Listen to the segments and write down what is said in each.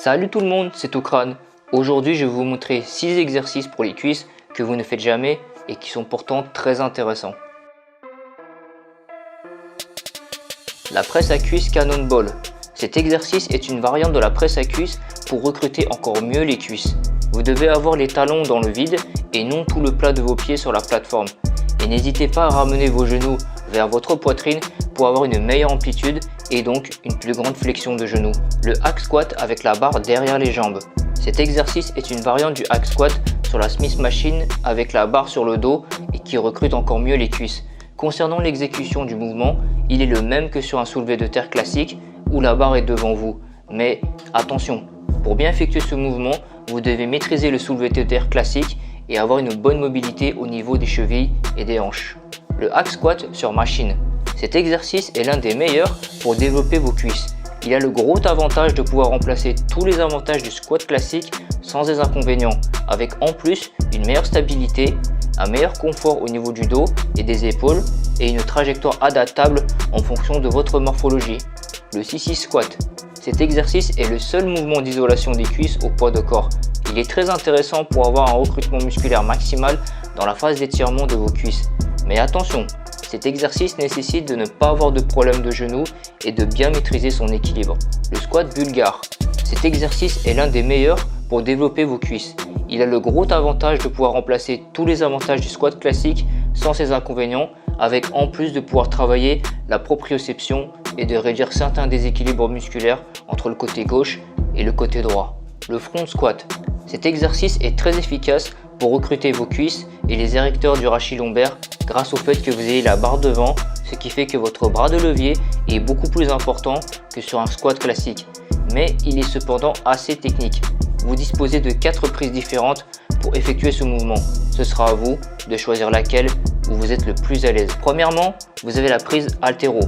Salut tout le monde, c'est Tokrane. Aujourd'hui, je vais vous montrer 6 exercices pour les cuisses que vous ne faites jamais et qui sont pourtant très intéressants. La presse à cuisse Cannonball. Cet exercice est une variante de la presse à cuisse pour recruter encore mieux les cuisses. Vous devez avoir les talons dans le vide et non tout le plat de vos pieds sur la plateforme. Et n'hésitez pas à ramener vos genoux vers votre poitrine pour avoir une meilleure amplitude et donc une plus grande flexion de genoux. Le hack squat avec la barre derrière les jambes. Cet exercice est une variante du hack squat sur la Smith Machine avec la barre sur le dos et qui recrute encore mieux les cuisses. Concernant l'exécution du mouvement, il est le même que sur un soulevé de terre classique où la barre est devant vous. Mais attention, pour bien effectuer ce mouvement, vous devez maîtriser le soulevé de terre classique et avoir une bonne mobilité au niveau des chevilles et des hanches. Le hack squat sur machine. Cet exercice est l'un des meilleurs pour développer vos cuisses. Il a le gros avantage de pouvoir remplacer tous les avantages du squat classique sans des inconvénients, avec en plus une meilleure stabilité, un meilleur confort au niveau du dos et des épaules et une trajectoire adaptable en fonction de votre morphologie. Le sissy squat. Cet exercice est le seul mouvement d'isolation des cuisses au poids de corps. Il est très intéressant pour avoir un recrutement musculaire maximal dans la phase d'étirement de vos cuisses. Mais attention, cet exercice nécessite de ne pas avoir de problème de genou et de bien maîtriser son équilibre. Le squat bulgare. Cet exercice est l'un des meilleurs pour développer vos cuisses. Il a le gros avantage de pouvoir remplacer tous les avantages du squat classique sans ses inconvénients, avec en plus de pouvoir travailler la proprioception et de réduire certains déséquilibres musculaires entre le côté gauche et le côté droit. Le front squat. Cet exercice est très efficace pour recruter vos cuisses et les érecteurs du rachis lombaire grâce au fait que vous ayez la barre devant, ce qui fait que votre bras de levier est beaucoup plus important que sur un squat classique. Mais il est cependant assez technique. Vous disposez de 4 prises différentes pour effectuer ce mouvement. Ce sera à vous de choisir laquelle où vous êtes le plus à l'aise. Premièrement, vous avez la prise haltéro.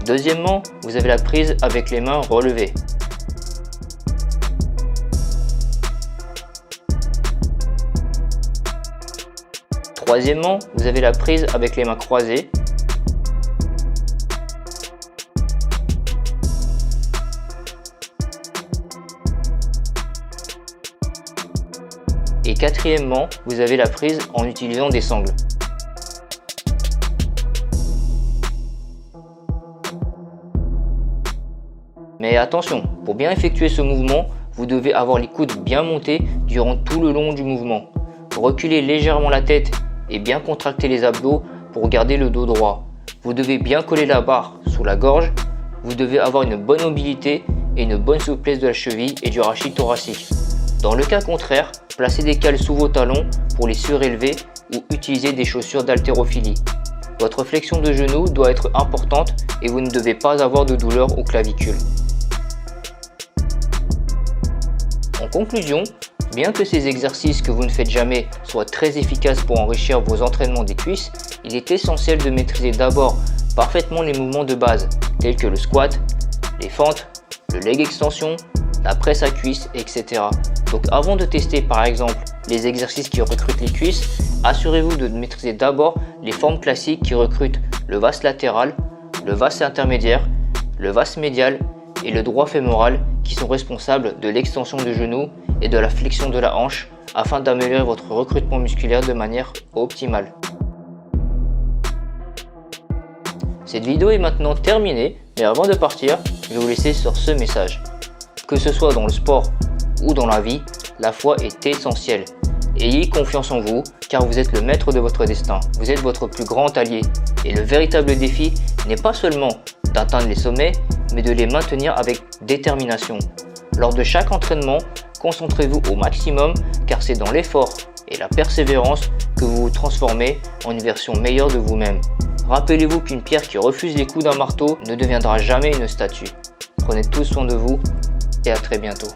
Deuxièmement, vous avez la prise avec les mains relevées. Troisièmement, vous avez la prise avec les mains croisées. Et quatrièmement, vous avez la prise en utilisant des sangles. Mais attention, pour bien effectuer ce mouvement, vous devez avoir les coudes bien montés durant tout le long du mouvement. Reculez légèrement la tête et bien contracter les abdos pour garder le dos droit. Vous devez bien coller la barre sous la gorge. Vous devez avoir une bonne mobilité et une bonne souplesse de la cheville et du rachis thoracique. Dans le cas contraire, placez des cales sous vos talons pour les surélever ou utilisez des chaussures d'haltérophilie. Votre flexion de genou doit être importante et vous ne devez pas avoir de douleur aux clavicules. En conclusion, bien que ces exercices que vous ne faites jamais soient très efficaces pour enrichir vos entraînements des cuisses, il est essentiel de maîtriser d'abord parfaitement les mouvements de base tels que le squat, les fentes, le leg extension, la presse à cuisse, etc. Donc avant de tester par exemple les exercices qui recrutent les cuisses, assurez-vous de maîtriser d'abord les formes classiques qui recrutent le vas latéral, le vas intermédiaire, le vas médial et le droit fémoral qui sont responsables de l'extension du genou et de la flexion de la hanche afin d'améliorer votre recrutement musculaire de manière optimale. Cette vidéo est maintenant terminée, mais avant de partir, je vais vous laisser sur ce message. Que ce soit dans le sport ou dans la vie, la foi est essentielle. Ayez confiance en vous car vous êtes le maître de votre destin. Vous êtes votre plus grand allié et le véritable défi n'est pas seulement d'atteindre les sommets, mais de les maintenir avec détermination. Lors de chaque entraînement, concentrez-vous au maximum car c'est dans l'effort et la persévérance que vous vous transformez en une version meilleure de vous-même. Rappelez-vous qu'une pierre qui refuse les coups d'un marteau ne deviendra jamais une statue. Prenez tous soin de vous et à très bientôt.